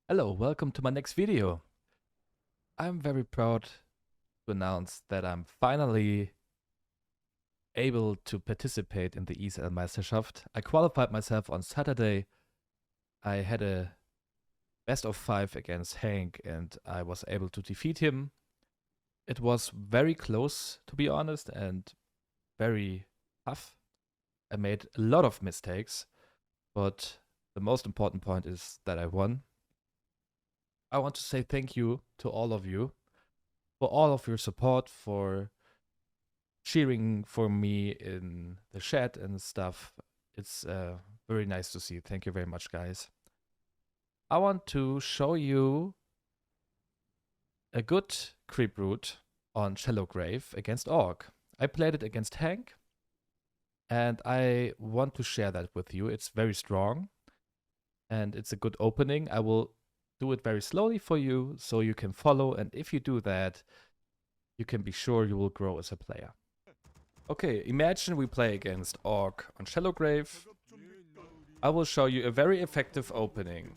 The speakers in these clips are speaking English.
Hello, welcome to my next video. I'm very proud to announce that I'm finally able to participate in the ESL Meisterschaft. I qualified myself on Saturday. I had a best of 5 against Hank and I was able to defeat him. It was very close, to be honest, and very tough. I made a lot of mistakes, but the most important point is that I won. I want to say thank you to all of you for all of your support, for cheering for me in the chat and stuff. It's very nice to see. Thank you very much, guys. I want to show you a good creep route on Shallow Grave against Orc. I played it against Hank, and I want to share that with you. It's very strong, and it's a good opening. I will do it very slowly for you, so you can follow, and if you do that, you can be sure you will grow as a player. Okay, imagine we play against Orc on Shallow Grave. I will show you a very effective opening.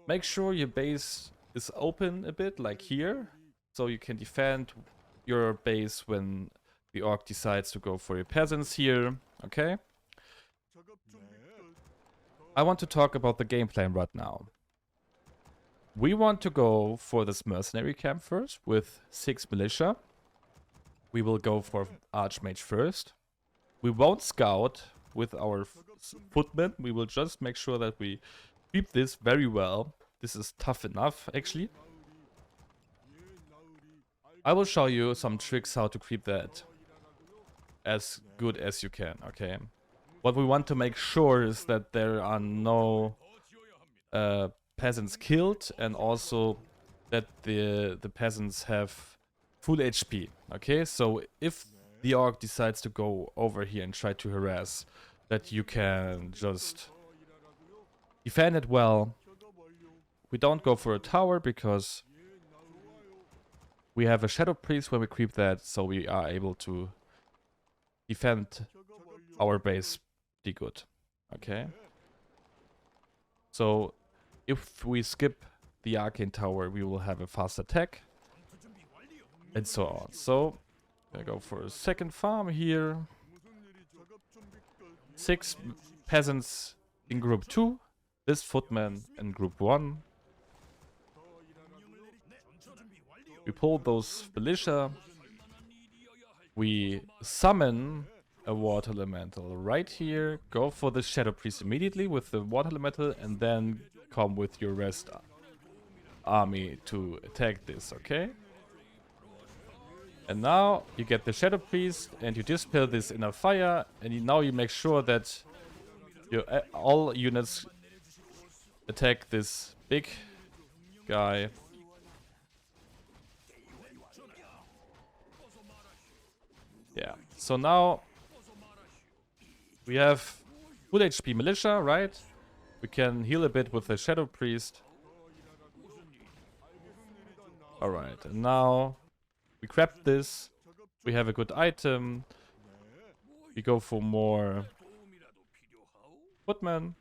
Make sure your base is open a bit, like here, so you can defend your base when the Orc decides to go for your peasants here, okay? I want to talk about the game plan right now. We want to go for this mercenary camp first with 6 militia. We will go for Archmage first. We won't scout with our footmen. We will just make sure that we keep this very well. This is tough enough, actually. I will show you some tricks how to creep that as good as you can, okay? What we want to make sure is that there are no peasants killed, and also that the peasants have full HP, okay? So if the Orc decides to go over here and try to harass, that you can just defend it well. We don't go for a tower because we have a Shadow Priest when we creep that, so we are able to defend our base pretty good, okay? So if we skip the Arcane Tower, we will have a fast attack, and so on. So I go for a second farm here. 6 peasants in group 2, this footman in group 1. We pull those militia. We summon a water elemental right here. Go for the Shadow Priest immediately with the water elemental, and then come with your rest army to attack this, okay? And now you get the Shadow Priest and you dispel this inner fire, and now you make sure that your all units attack this big guy. Yeah, so now we have full HP militia, right? We can heal a bit with the Shadow Priest. Alright, and now we grab this. We have a good item. We go for more footmen.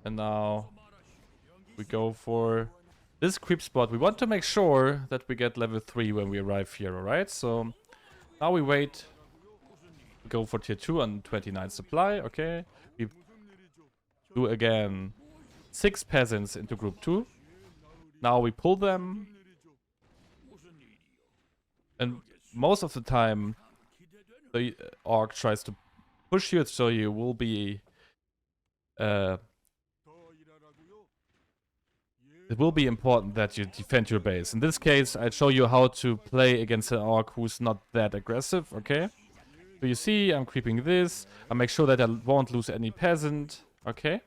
And now we go for this creep spot. We want to make sure that we get level 3 when we arrive here, alright? So now we wait. We go for tier 2 on 29 supply, okay? We do again 6 peasants into group 2. Now we pull them. And most of the time the Orc tries to push you, so you will be it will be important that you defend your base. In this case, I'll show you how to play against an Orc who's not that aggressive, okay? So you see, I'm creeping this. I make sure that I won't lose any peasant, okay?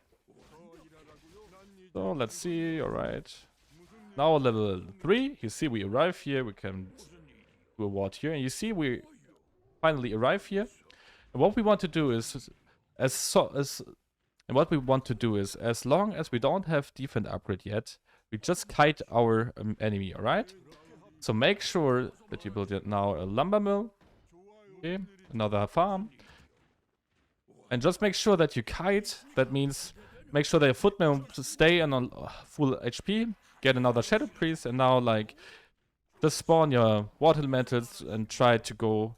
So let's see, alright. Now level 3, you see we arrive here, we can do a ward here, and you see we finally arrive here. And what we want to do is, as long as we don't have defense upgrade yet, we just kite our enemy, alright? So make sure that you build now a lumber mill. Okay, another farm. And just make sure that you kite. That means make sure their footmen stay on a full HP, get another Shadow Priest, and now like just spawn your water elementals and try to go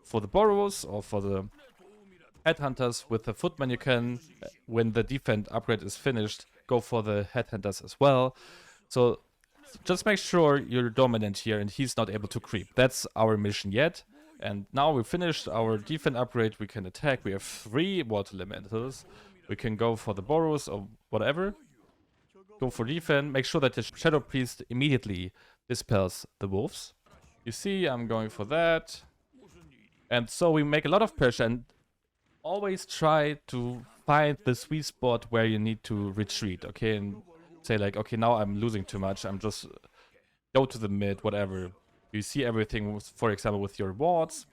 for the Burrows or for the Headhunters. With the footman you can, when the defense upgrade is finished, go for the Headhunters as well. So just make sure you're dominant here and he's not able to creep. That's our mission yet. And now we finished our defense upgrade, we can attack. We have 3 water elementals. We can go for the Burrows or whatever. Go for defense. Make sure that the Shadow Priest immediately dispels the wolves. You see, I'm going for that. And so we make a lot of pressure and always try to find the sweet spot where you need to retreat, okay? And say like, okay, now I'm losing too much. I'm just go to the mid, whatever. You see everything, for example, with your wards,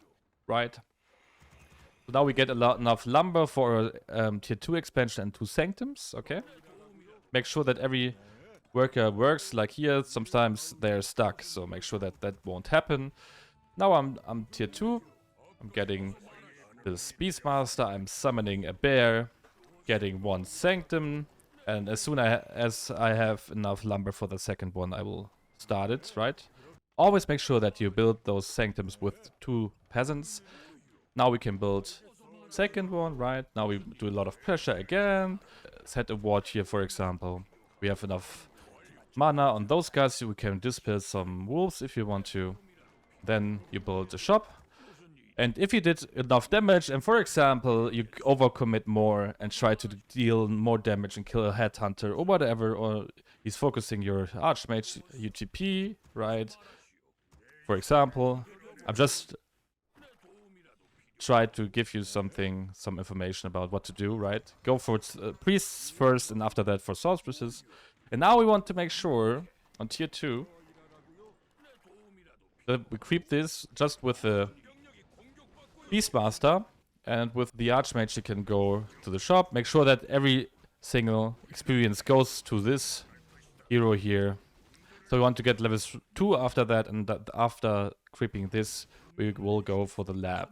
right? So now we get enough lumber for tier 2 expansion and 2 sanctums, okay? Make sure that every worker works. Like here, sometimes they're stuck, so make sure that that won't happen. Now I'm tier 2. I'm getting this Beastmaster. I'm summoning a bear, getting 1 sanctum, and as soon as I have enough lumber for the second one, I will start it, right? Always make sure that you build those sanctums with 2 peasants. Now we can build second one, right? Now we do a lot of pressure again. Set a ward here, for example. We have enough mana on those guys. We can dispel some wolves if you want to. Then you build a shop. And if you did enough damage, and for example, you overcommit more and try to deal more damage and kill a headhunter or whatever, or he's focusing your archmage UTP, right? For example, I'm just try to give you some information about what to do, right? Go for priests first, and after that for sorceresses. And now we want to make sure on tier 2 that we creep this just with the Beastmaster, and with the Archmage you can go to the shop. Make sure that every single experience goes to this hero here. So we want to get level 2 after that, and after creeping this, we will go for the lab.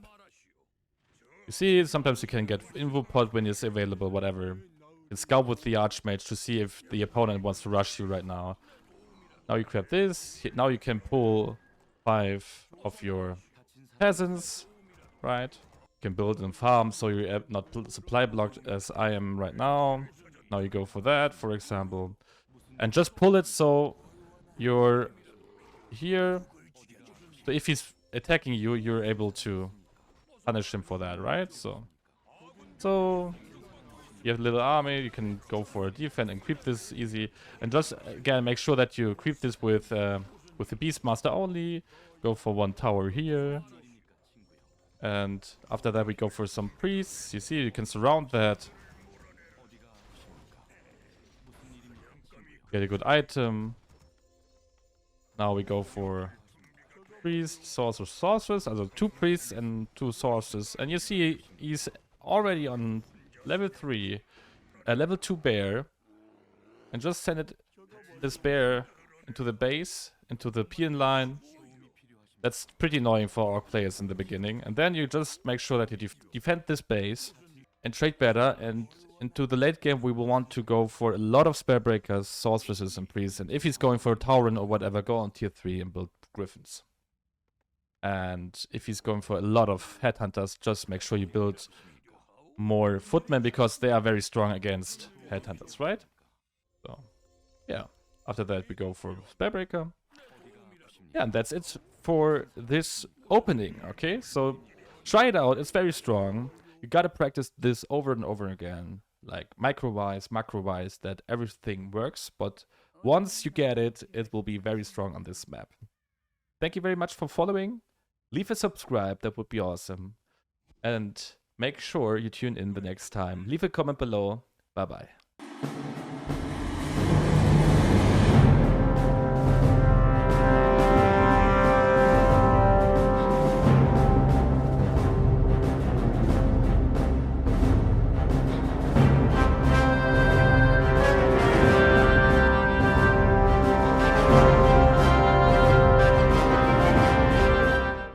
You see, sometimes you can get info pod when it's available, whatever. You can scout with the Archmage to see if the opponent wants to rush you right now. Now you grab this. Now you can pull 5 of your peasants. Right, you can build and farm so you're not supply blocked as I am right now. Now you go for that, for example, and just pull it so you're here. So if he's attacking you, you're able to punish him for that, right? So you have a little army. You can go for a defense and creep this easy. And just again, make sure that you creep this with the Beastmaster only. Go for 1 tower here. And after that we go for some priests. You see, you can surround that. Get a good item. Now we go for priest, sorcerer, sorceress. Also 2 priests and 2 sorcerers. And you see, he's already on level 3. A level 2 bear. And just send this bear into the base, into the peon line. That's pretty annoying for our players in the beginning. And then you just make sure that you defend this base and trade better. And into the late game, we will want to go for a lot of spell breakers, sorceresses, and priests. And if he's going for a Tauren or whatever, go on tier 3 and build griffins. And if he's going for a lot of headhunters, just make sure you build more footmen, because they are very strong against headhunters, right? So, yeah. After that, we go for spellbreaker. Yeah, and that's it for this opening, okay? So try it out. It's very strong. You gotta practice this over and over again, like micro-wise, macro-wise, that everything works. But once you get it, it will be very strong on this map. Thank you very much for following. Leave a subscribe, that would be awesome. And make sure you tune in the next time. Leave a comment below. Bye-bye.